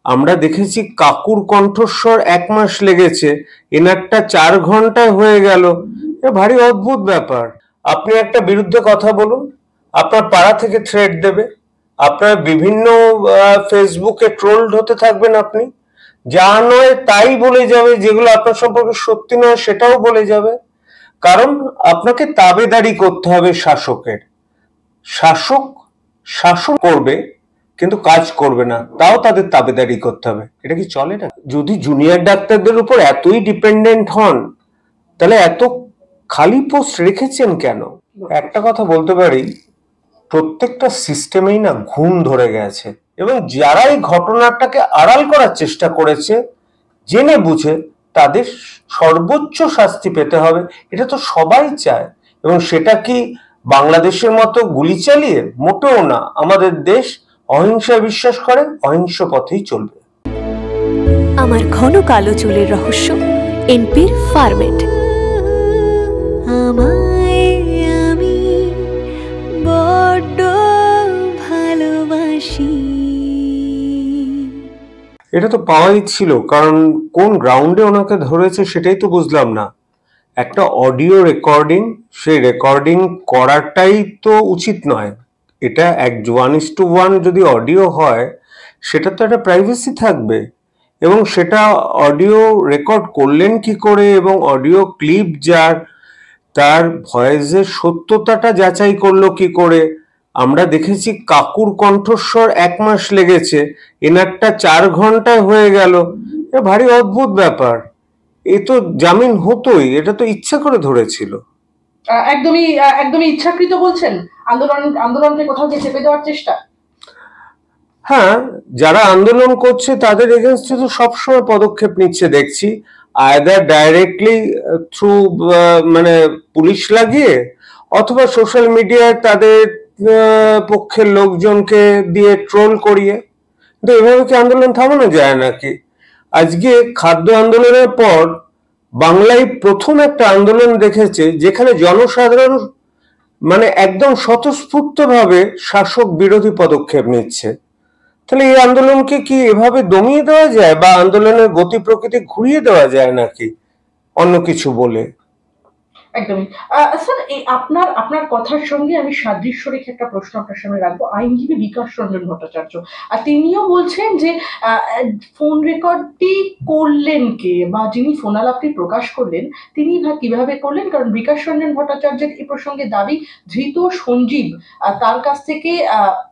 আমরা দেখেছি কাকুর কণ্ঠস্বর 1 মাস লেগেছে, এনারটা 4 ঘন্টায় হয়ে গেল। এ ভারী অদ্ভুত ব্যাপার। আপনি একটা বিরুদ্ধে কথা বলুন, আপনার পাড়া থেকে থ্রেড দেবে, আপনার বিভিন্ন ফেসবুকে ট্রোলড হতে থাকবেন, আপনি যা নয় তাই বলে যাবে, যেগুলো আপনার সম্পর্কে সত্যি নয় সেটাও বলে যাবে। কারণ আপনাকে তাবেদারি করতে হবে শাসকের। শাসক শাসন করবে কিন্তু কাজ করবে না, তাও তাদের তাবেদারি করতে হবে। এটা কি চলে না? যদি জুনিয়র ডাক্তারদের উপর এতই ডিপেন্ডেন্ট হন, তাহলে এত খালি পোস্ট রেখেছেন কেন? একটা কথা বলতে পারি, প্রত্যেকটা সিস্টেমেই না ঘুম ধরে গেছে, এবং যারা এই ঘটনাটাকে আড়াল করার চেষ্টা করেছে জেনে বুঝে, তাদের সর্বোচ্চ শাস্তি পেতে হবে। এটা তো সবাই চায়। এবং সেটা কি বাংলাদেশের মতো গুলি চালিয়ে? মোটেও না। আমাদের দেশ অহিংসায় বিশ্বাস করে, অহিংস পথেই চলবে। আমার ঘন কালো চুলের রহস্য, এনপির ফার্মেট। আমি বড্ড ভালোবাসি। এটা তো পাওয়াই ছিল, কারণ কোন গ্রাউন্ডে ওনাকে ধরেছে সেটাই তো বুঝলাম না। একটা অডিও রেকর্ডিং, সেই রেকর্ডিং করাটাই তো উচিত নয়। এটা 1:1 যদি অডিও হয়, সেটা তো একটা প্রাইভেসি থাকবে। এবং সেটা অডিও রেকর্ড করলেন কি করে, এবং অডিও ক্লিপ যার, তার ভয়েসের সত্যতাটা যাচাই করলো কি করে? আমরা দেখেছি কাকুর কণ্ঠস্বর 1 মাস লেগেছে, এনারটা 4 ঘন্টায় হয়ে গেল। এ ভারী অদ্ভুত ব্যাপার। এ তো জামিন হতোই, এটা তো ইচ্ছা করে ধরেছিল। একদমই ইচ্ছাকৃত বলছেন? আন্দোলনকে কোথাও গিয়ে চেপে দেওয়ার চেষ্টা? হ্যাঁ, যারা আন্দোলন করছে তাদের এগেনস্টে তো সবসময় পদক্ষেপ নিচ্ছে দেখছি, আইদার ডাইরেক্টলি থ্রু মানে পুলিশ লাগিয়ে, অথবা সোশ্যাল মিডিয়ায় তাদের পক্ষের লোকজনকে দিয়ে ট্রোল করিয়ে। কিন্তু এভাবে কি আন্দোলন থামানো যায় নাকি? আজকে খাদ্য আন্দোলনের পর বাংলায় প্রথম একটা আন্দোলন দেখেছে যেখানে জনসাধারণ মানে একদম স্বতঃস্ফূর্তভাবে শাসক বিরোধী পদক্ষেপ নিচ্ছে। তাহলে এই আন্দোলনকে কি এভাবে দমিয়ে দেওয়া যায়, বা আন্দোলনের গতি প্রকৃতি ঘুরিয়ে দেওয়া যায় নাকি অন্য কিছু বলে? একদমই। স্যার, এই আপনার কথার সঙ্গে আমি সাদৃশ্য রেখে একটা প্রশ্ন আপনার সামনে রাখবো। আইনজীবী বিকাশ রঞ্জন ভট্টাচার্য, আর তিনিও বলছেন যে ফোন রেকর্ডটি করলেন কে, বা যিনি ফোনালাপটি প্রকাশ করলেন তিনি কিভাবে করলেন? কারণ বিকাশ রঞ্জন ভট্টাচার্যের এই প্রসঙ্গে দাবি, ধৃত সঞ্জীব তার কাছ থেকে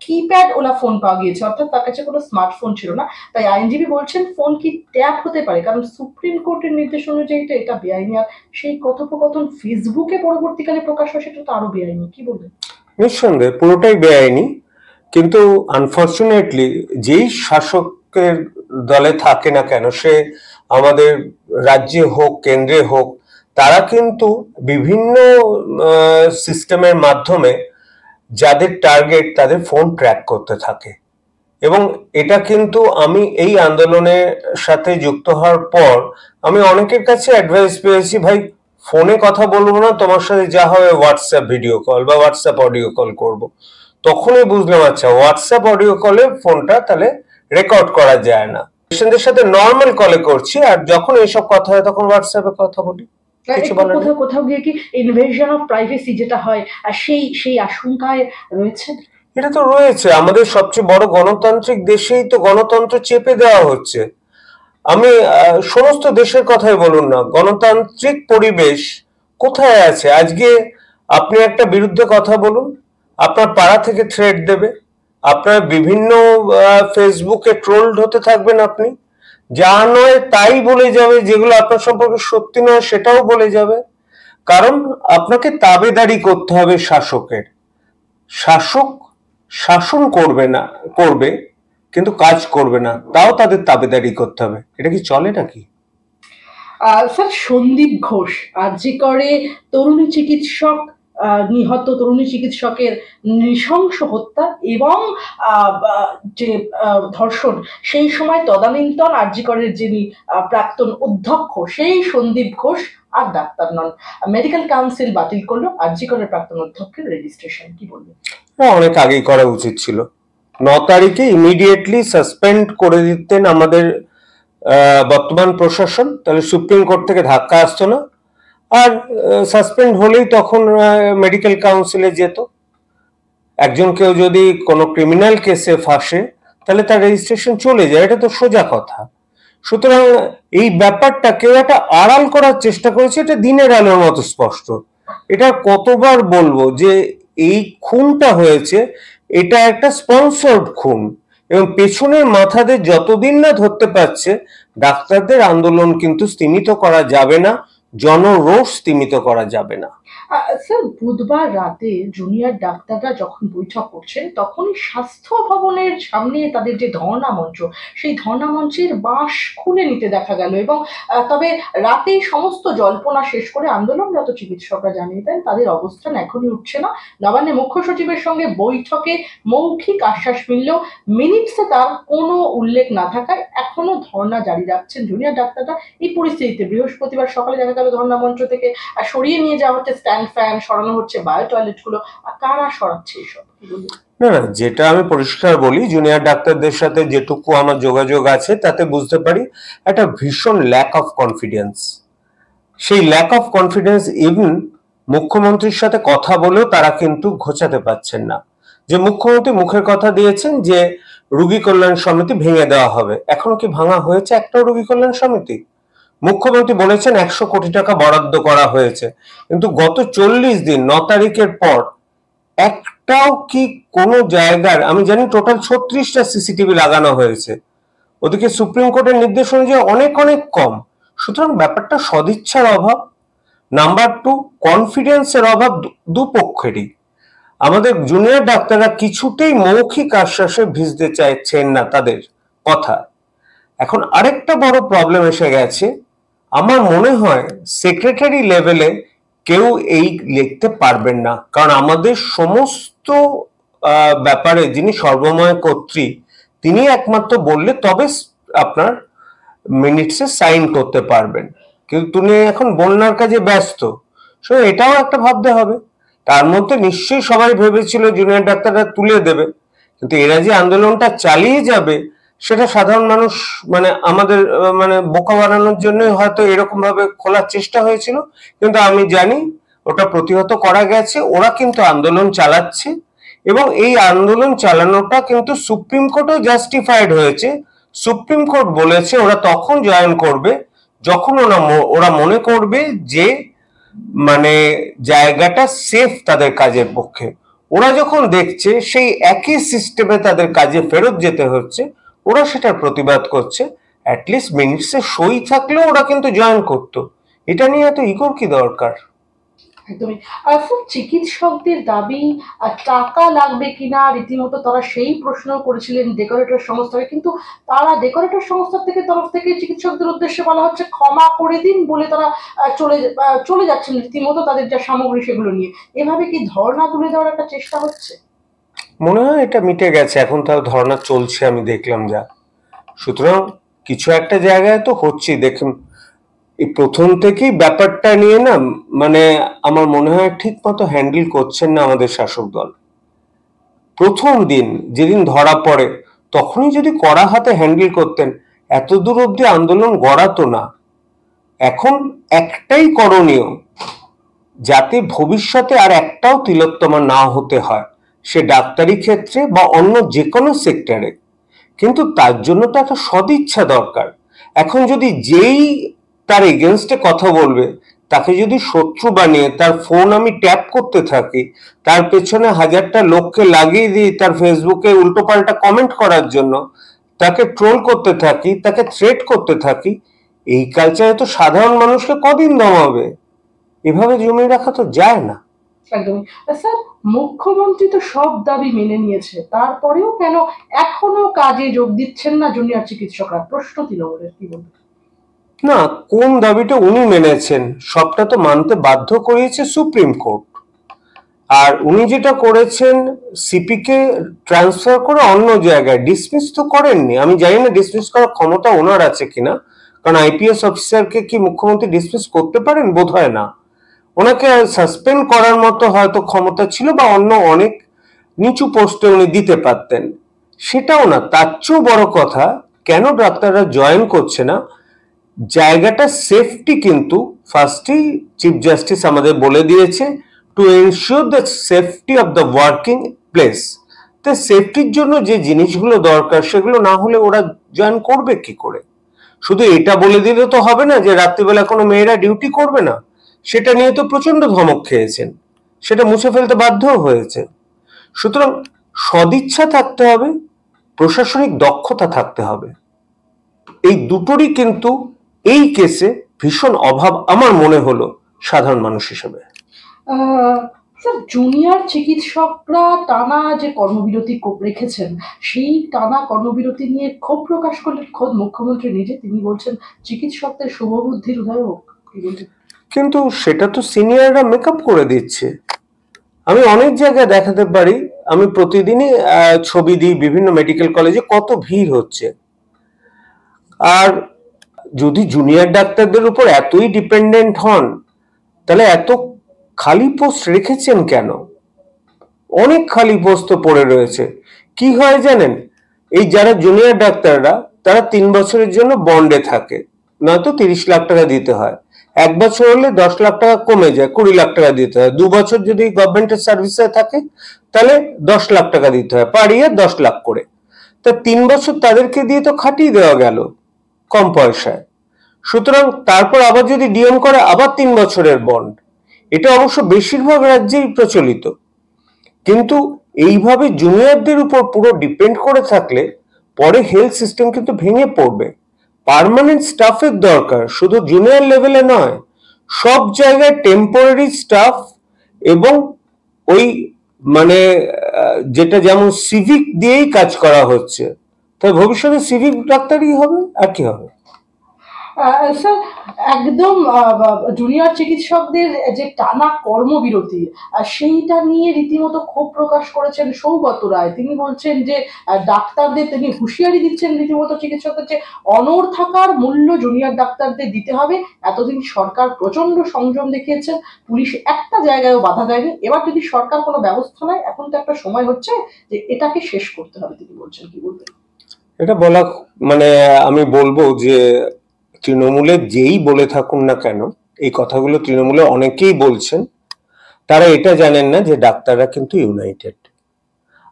কিপ্যাড ওলা ফোন পাওয়া গিয়েছে, অর্থাৎ তার কাছে কোনো স্মার্টফোন ছিল না। তাই আইনজীবী বলছেন ফোন কি ট্যাপ হতে পারে, কারণ সুপ্রিম কোর্টের নির্দেশ অনুযায়ী তো এটা বেআইনি। আর সেই কথোপকথন ফেসবুকে পরবর্তীকালে প্রকাশ হয়, সেটা তো আরো বেআইনি। কি বলবেন? নিঃসন্দেহে পুরোটাই বেআইনি, কিন্তু আনফর্চুনেটলি যেই শাসকের দলে থাকে না কেন, সে আমাদের রাজ্যে হোক কেন্দ্রে হোক, তারা কিন্তু বিভিন্ন সিস্টেমের মাধ্যমে যাদের টার্গেট তাদের ফোন ট্র্যাক করতে থাকে। এবং এটা কিন্তু আমি এই আন্দোলনের সাথে যুক্ত হওয়ার পর আমি অনেকের কাছে অ্যাডভাইস পেয়েছি, ভাই ফোনে কথা বলবো না, তোমার সাথে যা হবে হোয়াটসঅ্যাপ ভিডিও কল বা হোয়াটসঅ্যাপ অডিও কল করব। তখনই বুঝলাম আচ্ছা, হোয়াটসঅ্যাপ অডিও কলে ফোনটা তাহলে রেকর্ড করা যায় না। পেশেন্টদের সাথে নর্মাল কলে করছি, আর যখন এইসব কথা হয় তখন হোয়াটসঅ্যাপে কথা বলি। কোথাও গিয়ে কি ইনভেশন অফ প্রাইভেসি যেটা হয়, আর সেই আশঙ্কায় রয়েছে? এটা তো রয়েছে। আমাদের সবচেয়ে বড় গণতান্ত্রিক দেশেই তো গণতন্ত্র চেপে দেওয়া হচ্ছে। আমি সমস্ত দেশের কথাই বলুন না, গণতান্ত্রিক পরিবেশ কোথায় আছে আজকে? আপনি একটা বিরুদ্ধে কথা বলুন, আপনার পাড়া থেকে থ্রেড দেবে, আপনার বিভিন্ন ফেসবুকে ট্রোলড হতে থাকবেন, আপনি যা নয় তাই বলে যাবে, যেগুলো আপনার সম্পর্কে সত্যি নয় সেটাও বলে যাবে। কারণ আপনাকে তাবেদারি করতে হবে শাসকের। শাসক শাসন করবে কিন্তু কাজ করবে না, তাও তাদের তাবেদারি করতে হবে। এটা কি চলে নাকি? স্যার, সন্দীপ ঘোষ আরজি করে নিহত তরুণী চিকিৎসকের নৃশংস হত্যা এবং যে ধর্ষণ, সেই সময় তদানীন্তন আরজি করের যিনি প্রাক্তন অধ্যক্ষ, সেই সন্দীপ ঘোষ আর ডাক্তার নন। মেডিকেল কাউন্সিল বাতিল করলো আরজি করের প্রাক্তন অধ্যক্ষের রেজিস্ট্রেশন। কি বলবেন? অনেক আগেই করা উচিত ছিল। তারিখে ইমিডিয়েটলি সাসপেন্ড করে দিতেন আমাদের বর্তমান প্রশাসন, তাহলে সুপ্রিম কোর্ট থেকে ধাক্কা আসতো না। আর সাসপেন্ড হলেই তখন মেডিকেল কাউন্সিলে যেত। একজন কেউ যদি কোনো ক্রিমিনাল কেসে ফাঁসে তাহলে তার রেজিস্ট্রেশন চলে যায়, এটা তো সোজা কথা। সুতরাং এই ব্যাপারটা কেউ একটা আড়াল করার চেষ্টা করেছে, এটা দিনের আলোর মতো স্পষ্ট। এটা কতবার বলবো যে এই খুনটা হয়েছে, এটা একটা স্পন্সর্ড খুন, এবং পেছনের মাথাদের যতদিন না ধরতে পারছে ডাক্তারদের আন্দোলন কিন্তু স্তীমিত করা যাবে না, জনরোষ স্তীমিত করা যাবে না। স্যার, বুধবার রাতে জুনিয়র ডাক্তাররা যখন বৈঠক করছেন তখনই স্বাস্থ্য ভবনের সামনে তাদের যে ধর্ণা মঞ্চ, সেই ধর্ণা মঞ্চের বাঁশ খুলে নিতে দেখা গেল। এবং তবে রাতেই সমস্ত জল্পনা শেষ করে আন্দোলনরত চিকিৎসকরা জানিয়ে দেন তাদের অবস্থান এখনই উঠছে না। নবান্নে মুখ্য সচিবের সঙ্গে বৈঠকে মৌখিক আশ্বাস মিললেও মিনিটসে তার কোনো উল্লেখ না থাকায় এখনো ধর্ণা জারি রাখছেন জুনিয়র ডাক্তাররা। এই পরিস্থিতিতে বৃহস্পতিবার সকালে দেখা গেল ধর্ণা মঞ্চ থেকে সরিয়ে নিয়ে যাওয়া হচ্ছে স্ট্যান্ড ফ্যান, সরানো হচ্ছে বায়ো টয়লেট গুলো। কারা সরাচ্ছে এসব? না না, যেটা আমি পরিষ্কার বলি, জুনিয়র ডাক্তারদের সাথে যেটুকু আমার যোগাযোগ আছে তাতে বুঝতে পারি একটা ভীষণ ল্যাক অফ কনফিডেন্স। সেই ল্যাক অফ কনফিডেন্স ইভেন মুখ্যমন্ত্রীর সাথে কথা বলেও তারা কিন্তু ঘোচাতে পারছেন না। যে মুখ্যমন্ত্রী মুখের কথা দিয়েছেন যে রোগী কল্যাণ সমিতি ভেঙে দেওয়া হবে, এখন কি ভাঙা হয়েছে একটাও রোগী কল্যাণ সমিতি? মুখ্যমন্ত্রী বলেছেন 100 কোটি টাকা বরাদ্দ করা হয়েছে, কিন্তু গত 40 দিন 9 তারিখের পর একটাও কি কোনো জায়গার, আমি জানি টোটাল 36টা সিসিটিভি লাগানো হয়েছে, ওদিকে সুপ্রিম কোর্টের নির্দেশ অনুযায়ী অনেক অনেক কম। সুতরাং ব্যাপারটা সদিচ্ছার অভাব, নাম্বার 2 কনফিডেন্সের অভাব দুপক্ষেরই। আমাদের জুনিয়র ডাক্তাররা কিছুতেই মৌখিক আশ্বাসে ভিজতে চাইছেন না তাদের কথা। এখন আরেকটা বড় প্রবলেম এসে গেছে, আমার মনে হয় সেক্রেটারি লেভেলে কেউ এই লিখতে পারবেন না, কারণ আমাদের সমস্ত ব্যাপারে যিনি সর্বময় কর্ত্রী তিনি একমাত্র বললে তবে আপনার মিনিটসে সাইন করতে পারবেন, কিন্তু তিনি এখন বন্যার কাজে ব্যস্ত। সো এটাও একটা ভাবতে হবে। তার মধ্যে নিশ্চয়ই সবাই ভেবেছিল জুনিয়র ডাক্তাররা তুলে দেবে, কিন্তু এরা যে আন্দোলনটা চালিয়ে যাবে সেটা সাধারণ মানুষ মানে আমাদের মানে বোকা বানানোর জন্য হয়তো এরকম ভাবে খোলার চেষ্টা হয়েছিল, কিন্তু আমি জানি ওটা প্রতিহত করা গেছে। ওরা কিন্তু আন্দোলন চালাচ্ছে এবং এই আন্দোলন চালানোটা কিন্তু সুপ্রিম কোর্টও জাস্টিফাইড হয়েছে। সুপ্রিম কোর্ট বলেছে ওরা তখন জয়েন করবে যখন ওরা মনে করবে যে মানে জায়গাটা সেফ তাদের কাজের পক্ষে। ওরা যখন দেখছে সেই একই সিস্টেমে তাদের কাজে ফেরত যেতে হচ্ছে, ওরা সেটার প্রতিবাদ করছে। অ্যাটলিস্ট মিনিটসে সই থাকলেও ওরা কিন্তু জয়েন করতো। এটা নিয়ে এত ইগোর কি দরকার? একদমই। স্যার, চিকিৎসকদের দাবি টাকা লাগবে কিনা রীতিমতো তারা সেই প্রশ্ন করেছিলেন ডেকোরেটর সংস্থাকে, কিন্তু তারা ডেকোরেটর সংস্থার তরফ থেকে চিকিৎসকদের উদ্দেশ্যে বলা হচ্ছে ক্ষমা করে দিন বলে তারা চলে যাচ্ছেন রীতিমতো তাদের যা সামগ্রী সেগুলো নিয়ে। এভাবে কি ধর্ণা তুলে দেওয়ার একটা চেষ্টা হচ্ছে? মনে হয় এটা মিটে গেছে, এখন তাও ধর্ণা চলছে আমি দেখলাম যা। সুতরাং কিছু একটা জায়গায় তো হচ্ছে। দেখুন, এই প্রথম থেকেই ব্যাপারটা নিয়ে না মানে আমার মনে হয় ঠিক মতো হ্যান্ডেল করছেন না আমাদের শাসক দল। প্রথম দিন যেদিন ধরা পড়ে তখনই যদি কড়া হাতে হ্যান্ডেল করতেন এত দূর অব্দি আন্দোলন গড়াতো না। এখন একটাই করণীয়, যাতে ভবিষ্যতে আর একটাও তিলোত্তমা না হতে হয়, সে ডাক্তারি ক্ষেত্রে বা অন্য যে কোনো সেক্টরে। কিন্তু তার জন্য তো একটা সদিচ্ছা দরকার। এখন যদি যেই তার এগেনস্টে কথা বলবে তাকে যদি শত্রু বানিয়ে তার ফোন আমি ট্যাপ করতে থাকি, তার পেছনে 1000টা লোককে লাগিয়ে দিই তার ফেসবুকে উল্টোপাল্টা কমেন্ট করার জন্য, তাকে ট্রোল করতে থাকি, তাকে থ্রেট করতে থাকি, এই কালচারে তো সাধারণ মানুষকে কদিন দমাবে? এভাবে জমিয়ে রাখা তো যায় না। একদমই। স্যার, মুখ্যমন্ত্রী তো সব দাবি মেনে নিয়েছে, তারপরেও কেন এখনো কাজে যোগ দিচ্ছেন না জুনিয়র চিকিৎসকরা? প্রশ্ন তৃণমূলের, কি বলবেন? না, কোন দাবিটা উনি মেনেছেন? সবটা তো মানতে বাধ্য করিয়েছে সুপ্রিম কোর্ট। আর উনি যেটা করেছেন সিপি কে ট্রান্সফার করে অন্য জায়গায়, ডিসমিস তো করেননি। আমি জানি না ডিসমিস করার ক্ষমতা ওনার আছে কিনা, কারণ আইপিএস অফিসারকে কি মুখ্যমন্ত্রী ডিসমিস করতে পারেন? বোধহয় না। ওনাকে সাসপেন্ড করার মতো হয়তো ক্ষমতা ছিল বা অন্য অনেক নিচু পোস্টে উনি দিতে পারতেন। সেটাও না, তার চেয়েও বড় কথা, কেন ডাক্তাররা জয়েন করছে না, জায়গাটা সেফটি কিন্তু ফার্স্টই চিফ জাস্টিস আমাদের বলে দিয়েছে, to ensure the safety of the working place. তো সেফটির জন্য যে জিনিসগুলো দরকার সেগুলো না হলে ওরা জয়েন করবে কি করে? শুধু এটা বলে দিলে তো হবে না যে রাত্রিবেলা কোনো মেয়েরা ডিউটি করবে না। সেটা নিয়ে তো প্রচন্ড ধমক খেয়েছেন, সেটা মুছে ফেলতে বাধ্য হয়েছে। সুতরাং সদিচ্ছা থাকতে হবে, প্রশাসনিক দক্ষতা থাকতে হবে, এই দুটোরই কিন্তু এই কেসে ভীষণ অভাব আমার মনে হলো সাধারণ মানুষ হিসেবে। স্যার, জুনিয়র চিকিৎসকরা টানা যে কর্মবিরতি রেখেছেন, সেই টানা কর্মবিরতি নিয়ে ক্ষোভ প্রকাশ করলেন খোদ মুখ্যমন্ত্রী নিজে। তিনি বলছেন চিকিৎসকদের শুভবুদ্ধির উদয় হোক। কিন্তু সেটা তো সিনিয়ররা মেকআপ করে দিচ্ছে। আমি অনেক জায়গায় দেখাতে পারি, আমি প্রতিদিনই ছবি দিই বিভিন্ন মেডিকেল কলেজে কত ভিড় হচ্ছে। আর যদি জুনিয়র ডাক্তারদের উপর এতই ডিপেন্ডেন্ট হন, তাহলে এত খালি পোস্ট রেখেছেন কেন? অনেক খালি পোস্ট তো পড়ে রয়েছে। কি হয় জানেন, এই যারা জুনিয়র ডাক্তাররা তারা 3 বছরের জন্য বন্ডে থাকে, নয়তো 30 লাখ টাকা দিতে হয়। 1 বছর হলে 10 লাখ টাকা কমে যায়, 20 লাখ টাকা দিতে হয়। 2 বছর যদি গভর্নমেন্টের সার্ভিসে থাকে তাহলে 10 লাখ টাকা দিতে হয়, পার ইয়ার 10 লাখ করে। তা 3 বছর তাদেরকে দিয়ে তো খাটিয়ে দেওয়া গেল কম পয়সায়। সুতরাং তারপর আবার যদি ডিএম করে আবার 3 বছরের বন্ড। এটা অবশ্য বেশিরভাগ রাজ্যেই প্রচলিত। কিন্তু এইভাবে জুনিয়রদের উপর পুরো ডিপেন্ড করে থাকলে পরে হেলথ সিস্টেম কিন্তু ভেঙে পড়বে। পার্মানেন্ট স্টাফের দরকার, শুধু জুনিয়র লেভেলে নয়, সব জায়গায় টেম্পোরারি স্টাফ। এবং ওই মানে যেটা যেমন সিভিক দিয়েই কাজ করা হচ্ছে, তাই ভবিষ্যতে সিভিক ডাক্তারই হবে, আর কি হবে? স্যার, একদম জুনিয়র চিকিৎসকদের যে টানা কর্মবিরতি, সেইটা নিয়ে রীতিমতো ক্ষোভ প্রকাশ করেছেন সৌগত রায়। তিনি বলছেন যে ডাক্তারদের তিনি হুঁশিয়ারি দিচ্ছেন রীতিমতো চিকিৎসকদের যে অনড় থাকার মূল্য জুনিয়র ডাক্তারদের দিতে হবে। এতদিন সরকার প্রচন্ড সংযম দেখিয়েছেন, পুলিশ একটা জায়গায়ও বাধা দেয়নি। এবার যদি সরকার কোনো ব্যবস্থা নেয়, এখন তো একটা সময় হচ্ছে যে এটাকে শেষ করতে হবে, তিনি বলছেন। কি বলবেন? এটা বলা মানে আমি বলবো যে তৃণমূলে যেই বলে থাকুন না কেন, এই কথাগুলো তৃণমূলে অনেকেই বলছেন, তারা এটা জানেন না যে ডাক্তাররা কিন্তু ইউনাইটেড,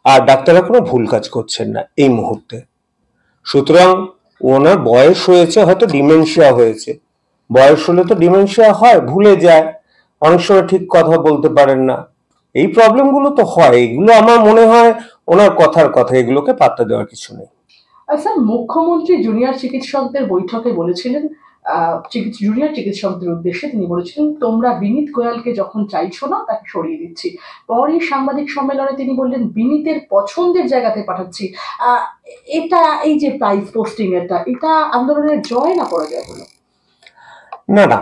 আর ডাক্তাররা কোনো ভুল কাজ করছেন না এই মুহূর্তে। সুতরাং ওনার বয়স হয়েছে, হয়তো ডিমেনশিয়া হয়েছে। বয়স হলে তো ডিমেনশিয়া হয়, ভুলে যায়, অনেক সময় ঠিক কথা বলতে পারেন না, এই প্রবলেমগুলো তো হয়। এগুলো আমার মনে হয় ওনার কথার কথা, এগুলোকে পাত্তা দেওয়ার কিছু নেই। স্যার, মুখ্যমন্ত্রী জুনিয়র চিকিৎসকদের বৈঠকে বলেছিলেন, জুনিয়র চিকিৎসকদের উদ্দেশ্যে তিনি বলেছিলেন, তোমরা বিনীত গোয়ালকে যখন চাইছো না তাকে সরিয়ে দিচ্ছি। পরে সাংবাদিক সম্মেলনে তিনি বললেন, বিনীতের পছন্দের জায়গাতে পাঠাচ্ছি। এটা এই যে প্রাইস পোস্টিং, এটা আন্দোলনের জয় না পরাজয় হলো? না না,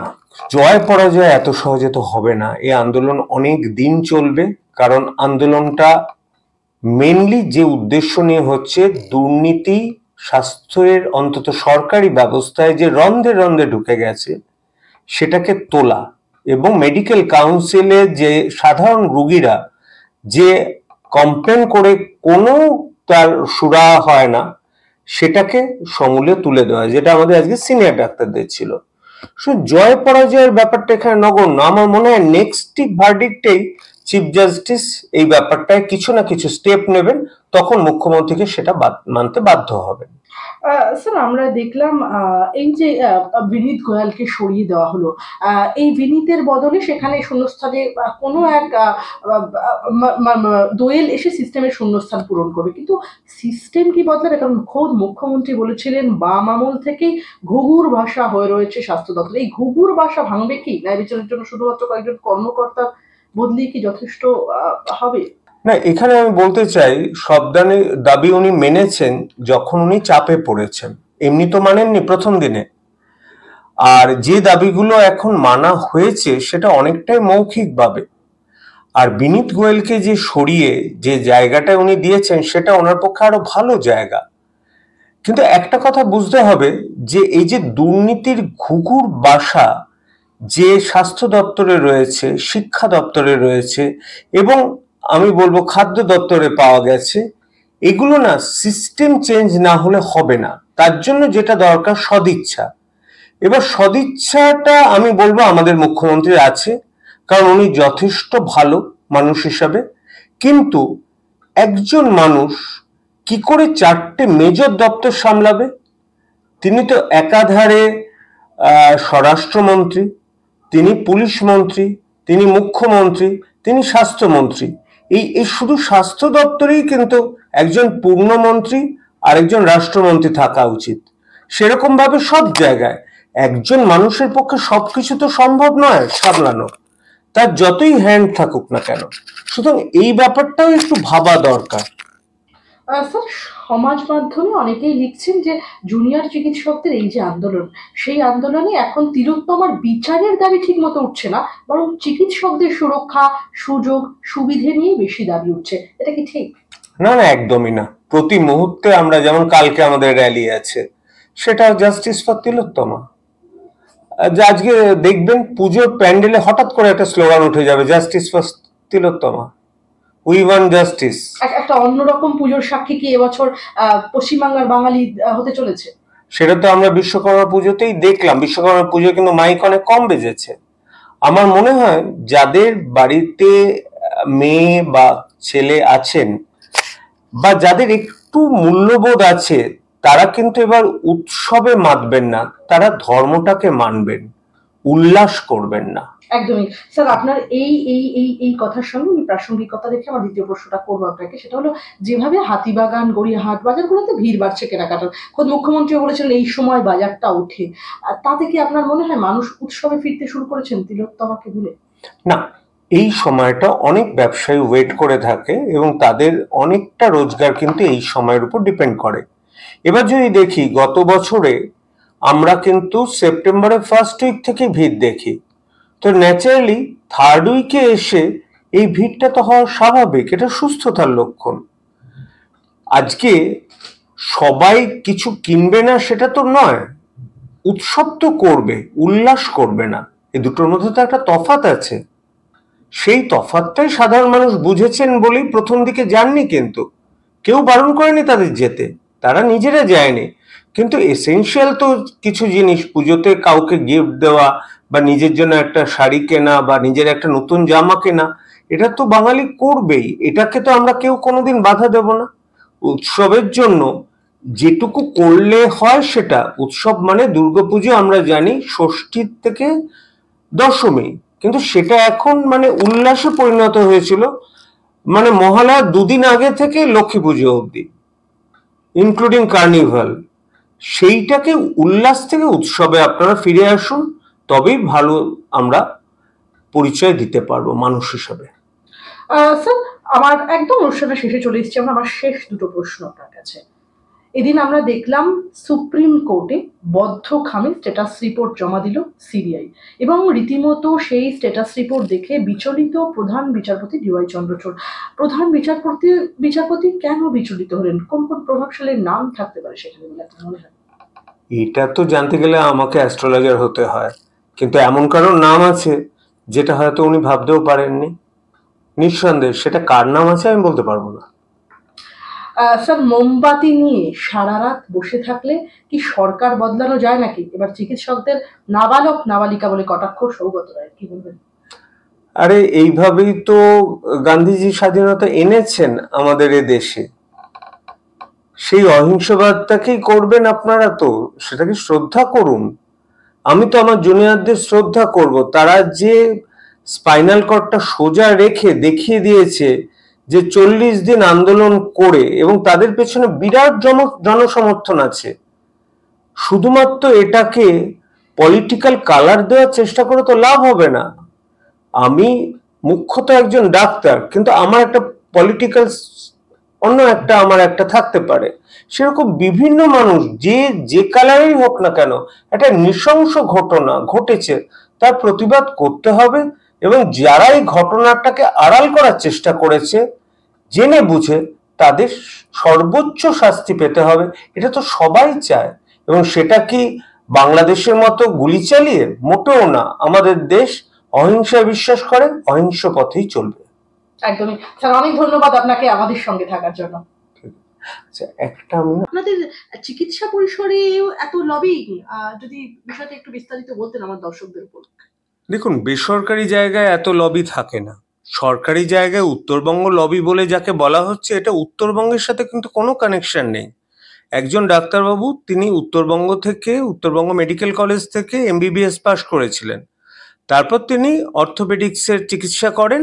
জয় পরাজয় এত সহজে তো হবে না। এই আন্দোলন অনেক দিন চলবে, কারণ আন্দোলনটা মেনলি যে উদ্দেশ্য নিয়ে হচ্ছে, দুর্নীতি স্বাস্থ্যের অন্তত সরকারি ব্যবস্থায় যে রন্ধে রন্ধে ঢুকে গেছে সেটাকে তোলা, এবং মেডিকেল কাউন্সিলে যে সাধারণ রোগীরা যে কমপ্লেন করে কোনো তার সুরাহা হয় না, সেটাকে সমূলে তুলে দেওয়া, যেটা আমাদের আজকে সিনিয়র ডাক্তারদের ছিল। জয় পরাজয়ের ব্যাপারটা এখানে নগণ্য। আমার মনে হয় নেক্সট ভার্ডিক্টেই চিফ জাস্টিস এই ব্যাপারটায় কিছু না কিছু স্টেপ নেবেন, তখন মুখ্যমন্ত্রীকে সেটা মানতে বাধ্য হবেন। স্যার, আমরা দেখলাম এই যে বিনীত গোয়ালকে সরিয়ে দেওয়া হলো, এই বিনীতের বদলে সেখানে শূন্যস্থানে কোনো এক দোয়েল এসে সিস্টেমের শূন্যস্থান পূরণ করবে। কিন্তু সিস্টেম কি বদলাবে? কারণ খোদ মুখ্যমন্ত্রী বলেছিলেন বাম আমল থেকেই ঘুঘুর ভাষা হয়ে রয়েছে স্বাস্থ্য দপ্তর। এই ঘুঘুর ভাষা ভাঙবে কি? ন্যায় বিচারের জন্য শুধুমাত্র কয়েকজন কর্মকর্তা বদলে কি যথেষ্ট হবে? না, এখানে আমি বলতে চাই, সব দাবি উনি মেনেছেন যখন উনি চাপে পড়েছেন, এমনি তো মানেননি প্রথম দিনে। আর যে দাবিগুলো এখন মানা হয়েছে সেটা অনেকটাই মৌখিকভাবে। আর বিনীত গোয়েলকে যে সরিয়ে যে জায়গাটায় উনি দিয়েছেন সেটা ওনার পক্ষে আরো ভালো জায়গা। কিন্তু একটা কথা বুঝতে হবে যে এই যে দুর্নীতির ঘুঘুর বাসা যে স্বাস্থ্য দপ্তরে রয়েছে, শিক্ষা দপ্তরে রয়েছে, এবং আমি বলবো খাদ্য দপ্তরে পাওয়া গেছে, এগুলো না সিস্টেম চেঞ্জ না হলে হবে না। তার জন্য যেটা দরকার সদিচ্ছা। এবার সদিচ্ছাটা আমি বলবো আমাদের মুখ্যমন্ত্রীর আছে, কারণ উনি যথেষ্ট ভালো মানুষ হিসাবে। কিন্তু একজন মানুষ কি করে 4টে মেজর দপ্তর সামলাবে? তিনি তো একাধারে স্বরাষ্ট্রমন্ত্রী, তিনি পুলিশ মন্ত্রী, তিনি মুখ্যমন্ত্রী, তিনি স্বাস্থ্যমন্ত্রী। এই শুধু স্বাস্থ্য দপ্তরেই কিন্তু একজন পূর্ণমন্ত্রী আর একজন রাষ্ট্রমন্ত্রী থাকা উচিত। সেরকম ভাবে সব জায়গায় একজন মানুষের পক্ষে সবকিছু তো সম্ভব নয় সামলানো, তার যতই হ্যান্ড থাকুক না কেন। সুতরাং এই ব্যাপারটাও একটু ভাবা দরকার। স্যার, সমাজ মাধ্যমে অনেকেই লিখছেন যে জুনিয়র চিকিৎসকদের এই যে আন্দোলন, সেই আন্দোলনে এখন তিলোত্তমার বিচারের দাবি ঠিক মতো উঠছে না, বরং চিকিৎসকদের সুরক্ষা, সুযোগ, সুবিধে নিয়ে বেশি দাবি উঠছে। এটা কি ঠিক? না না, একদমই না। প্রতি মুহূর্তে আমরা, যেমন কালকে আমাদের র্যালি আছে, সেটা জাস্টিস ফর তিলোত্তমা। যে আজকে দেখবেন পুজোর প্যান্ডেলে হঠাৎ করে একটা স্লোগান উঠে যাবে, justice for Tilottama, we want justice. একটা অন্যরকম পুজোর সাক্ষী কি এবছর পশ্চিমবাংলার বাঙালি হতে চলেছে? সেটা তো আমরা বিশ্বকর্মা পুজোতেই দেখলাম। বিশ্বকর্মা পুজো কিন্তু মাইক অনেক কম বেজেছে। আমার মনে হয় যাদের বাড়িতে মেয়ে বা ছেলে আছেন, বা যাদের একটু মূল্যবোধ আছে, তারা কিন্তু এবার উৎসবে মাতবেন না, তারা ধর্মটাকে মানবেন, উল্লাস করবেন না। একদমই। স্যার, আপনার এই এই এই এই কথার সঙ্গে আমি প্রাসঙ্গিকতা রেখে আমার দ্বিতীয় প্রশ্নটা করবো আপনাকে। সেটা হলো, যেভাবে হাতিবাগান, গড়িয়াহাট বাজারগুলোতে ভিড় বাড়ছে কেনাকাটার, খোদ মুখ্যমন্ত্রীও বলেছিলেন এই সময় বাজারটা ওঠে, তাতে কি আপনার মনে হয় মানুষ উৎসবে ফিরতে শুরু করেছেন তিলোত্তমাকে ভুলে? না, এই সময়টা অনেক ব্যবসায়ী ওয়েট করে থাকে এবং তাদের অনেকটা রোজগার কিন্তু এই সময়ের উপর ডিপেন্ড করে। এবার যদি দেখি, গত বছরে আমরা কিন্তু সেপ্টেম্বরের ফার্স্ট উইক থেকে ভিড় দেখি, তো ন্যাচারালি থার্ড উইকে এসে এই ভিড়টা তো হওয়া স্বাভাবিক, এটা সুস্থতার লক্ষণ। আজকে সবাই কিছু কিনবে না সেটা তো নয়, উৎসব তো করবে, উল্লাস করবে না। এই দুটোর মধ্যে তো একটা তফাৎ আছে। সেই তফাৎটাই সাধারণ মানুষ বুঝেছেন বলেই প্রথম দিকে যাননি, কিন্তু কেউ বারণ করেনি তাদের যেতে, তারা নিজেরা যায়নি। কিন্তু এসেনশিয়াল তো কিছু জিনিস, পুজোতে কাউকে গিফট দেওয়া বা নিজের জন্য একটা শাড়ি কেনা বা নিজের একটা নতুন জামা কেনা, এটা তো বাঙালি করবেই, এটাকে তো আমরা কেউ কোনোদিন বাধা দেব না। উৎসবের জন্য যেটুকু করলে হয় সেটা, উৎসব মানে দুর্গাপুজো আমরা জানি ষষ্ঠীর থেকে দশমী, কিন্তু সেটা এখন মানে উল্লাসে পরিণত হয়েছিল, মানে মহালয়ার 2 দিন আগে থেকে লক্ষ্মী পুজো অবধি, ইনক্লুডিং কার্নিভাল। সেইটাকে উল্লাস থেকে উৎসবে আপনারা ফিরে আসুন, তবেই ভালো আমরা পরিচয় দিতে পারবো মানুষ হিসাবে। স্যার, আমার একদম অনুষ্ঠানের শেষে চলে এসেছি আমরা। আমার শেষ দুটো প্রশ্ন আপনার কাছে। এদিন আমরা দেখলাম সুপ্রিম কোর্টে বদ্ধ খামে স্ট্যাটাস রিপোর্ট জমা দিল সিবিআই, এবং রীতিমতো সেই স্ট্যাটাস রিপোর্ট দেখে বিচলিত প্রধান বিচারপতি ডিওয়াই চন্দ্রচূড়। প্রধান বিচারপতি কেন বিচলিত হলেন? কোন কোন প্রভাবশালীর নাম থাকতে পারে সেখানে বলে আপনার মনে হয়? এটা তো জানতে গেলে আমাকে অ্যাস্ট্রোলজার হতে হয়, কিন্তু এমন কারোর নাম আছে যেটা হয়তো উনি ভাবতেও পারেননি। নিঃসন্দেহে সেটা কার নাম আছে আমি বলতে পারবো না। স্যার, মোমবাতি নিয়ে সারা রাত বসে থাকলে কি সরকার বদলানো যায় নাকি? এবার চিকিৎসকদের নাবালক নাবালিকা বলে কটাক্ষ সৌগত রায়, কি বলবেন? আরে এইভাবেই তো গান্ধীজি স্বাধীনতা এনেছেন আমাদের এ দেশে। সেই অহিংসবাদটাকেই করবেন আপনারা, তো সেটাকে শ্রদ্ধা করুন। আমি তো আমার জুনিয়রদের শ্রদ্ধা করব, তারা যে স্পাইনাল কর্ডটা সোজা রেখে দেখিয়ে দিয়েছে যে 40 দিন আন্দোলন করে, এবং তাদের পেছনে বিরাট জনসমর্থন আছে। শুধুমাত্র এটাকে পলিটিক্যাল কালার দেওয়ার চেষ্টা করে তো লাভ হবে না। আমি মুখ্যত একজন ডাক্তার, কিন্তু আমার একটা পলিটিক্যাল অন্য একটা আমার একটা থাকতে পারে। সেরকম বিভিন্ন মানুষ যে কালারেই হোক না কেন, একটা নৃশংস ঘটনা ঘটেছে, তার প্রতিবাদ করতে হবে, এবং যারা এই ঘটনাটাকে আড়াল করার চেষ্টা করেছে জেনে বুঝে তাদের সর্বোচ্চ শাস্তি পেতে হবে। এটা তো সবাই চায়, এবং সেটা কি বাংলাদেশের মতো গুলি চালিয়ে? মোটেও না। আমাদের দেশ অহিংসায় বিশ্বাস করে, অহিংস পথেই চলবে। একদমই। স্যার, অনেক ধন্যবাদ আপনাকে আমাদের সঙ্গে থাকার জন্য। আচ্ছা, একটা আমি না আপনাদের চিকিৎসা পরিসরেও এত লবিং, যদি বিষয়টা একটু বিস্তারিত বলতেন আমার দর্শকদের উপর। দেখুন, বেসরকারি জায়গায় এত লবি থাকে না। সরকারি জায়গায় উত্তরবঙ্গ লবি বলে যাকে বলা হচ্ছে, এটা উত্তরবঙ্গের সাথে কিন্তু কোনো কানেকশন নেই। একজন ডাক্তারবাবু, তিনি উত্তরবঙ্গ মেডিকেল কলেজ থেকে এমবিবিএস পাশ করেছিলেন। তারপর তিনি অর্থোপেডিক্সের চিকিৎসা করেন,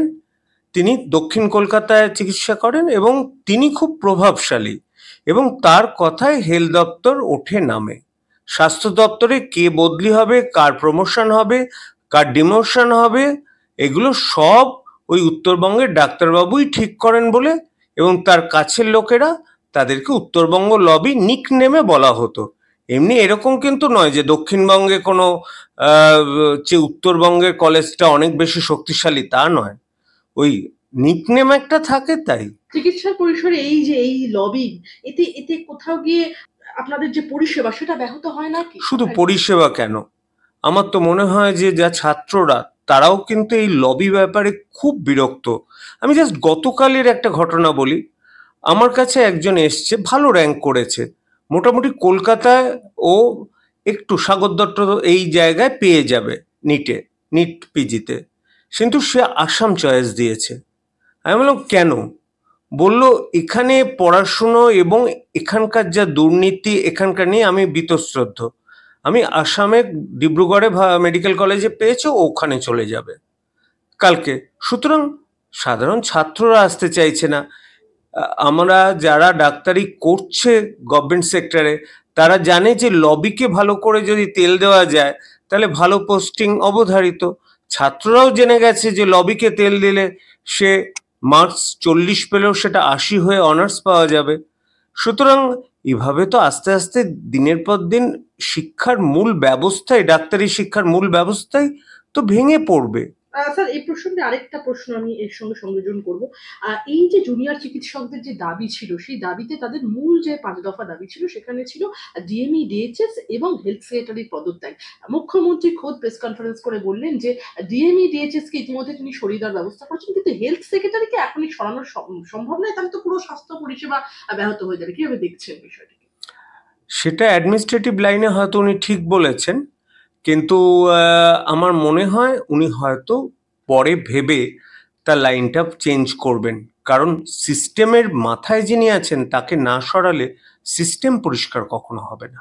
তিনি দক্ষিণ কলকাতায় চিকিৎসা করেন এবং তিনি খুব প্রভাবশালী, এবং তার কথায় হেলথ দপ্তর ওঠে নামে। স্বাস্থ্য দপ্তরে কে বদলি হবে, কার প্রমোশন হবে, কার ডিমোশন হবে, এগুলো সব ওই উত্তরবঙ্গের ডাক্তারবাবুই ঠিক করেন বলে, এবং তার কাছের লোকেরা তাদেরকে উত্তরবঙ্গ লবি নিকনেমে বলা হতো। এমনি এরকম কিন্তু নয় যে দক্ষিণবঙ্গে কোনো যে উত্তরবঙ্গের কলেজটা অনেক বেশি শক্তিশালী, তা নয়। ওই নিকনেম একটা থাকে তাই। চিকিৎসার পরিসরে এই যে এই লবিং, এতে এতে কোথাও গিয়ে আপনাদের যে পরিষেবা সেটা ব্যাহত হয় না কি? শুধু পরিষেবা কেন, আমার তো মনে হয় যে যা ছাত্ররা, তারাও কিন্তু এই লবি ব্যাপারে খুব বিরক্ত। আমি জাস্ট গতকালের একটা ঘটনা বলি। আমার কাছে একজন এসছে, ভালো র্যাঙ্ক করেছে, মোটামুটি কলকাতায় ও একটু সাগর দত্ত এই জায়গায় পেয়ে যাবে নিট পিজিতে, কিন্তু সে আসাম চয়েস দিয়েছে। আমি বললাম কেন? বলল এখানে পড়াশুনো এবং এখানকার যা দুর্নীতি, এখানকার নিয়ে আমি বীতশ্রদ্ধ। আমি আসামে ডিব্রুগড়ে মেডিকেল কলেজে পেয়েছে, ও ওখানে চলে যাবে কালকে। সুতরাং সাধারণ ছাত্ররা আসতে চাইছে না। আমরা যারা ডাক্তারি করছে গভর্নমেন্ট সেক্টরে, তারা জানে যে লবিকে ভালো করে যদি তেল দেওয়া যায় তাহলে ভালো পোস্টিং অবধারিত। ছাত্ররাও জেনে গেছে যে লবিকে তেল দিলে সে মার্কস 40 পেলেও সেটা 80 হয়ে অনার্স পাওয়া যাবে। সুতরাং এভাবে তো আস্তে আস্তে দিনের পর দিন শিক্ষার মূল ব্যবস্থাই, ডাক্তারি শিক্ষার মূল ব্যবস্থাই তো ভেঙে পড়বে। স্যার, এই প্রসঙ্গে আরেকটা প্রশ্ন আমি এর সঙ্গে সংযোজন করব। এই যে জুনিয়র চিকিৎসকদের যে দাবি ছিল, সেই দাবিতে তাদের মূল যে 5 দফা দাবি ছিল সেখানে ছিল ডিএমই, ডিএইচএস এবং হেলথ সেক্রেটারির পদত্যাগ। মুখ্যমন্ত্রী খোদ প্রেস কনফারেন্স করে বললেন যে ডিএমই, ডিএইচএস কে ইতিমধ্যে তিনি সরিয়ে দেওয়ার ব্যবস্থা করেছেন, কিন্তু হেলথ সেক্রেটারিকে এখনই সরানো সম্ভব নয়, তাহলে তো পুরো স্বাস্থ্য পরিষেবা ব্যাহত হয়ে যাবে। কিভাবে দেখছেন বিষয়টাকে? সেটা অ্যাডমিনিস্ট্রেটিভ লাইনে হয়তো উনি ঠিক বলেছেন, কিন্তু আমার মনে হয় উনি হয়তো পরে ভেবে তার লাইনটা চেঞ্জ করবেন। কারণ সিস্টেমের মাথায় যিনি আছেন তাকে না সরালে সিস্টেম পরিষ্কার কখনো হবে না।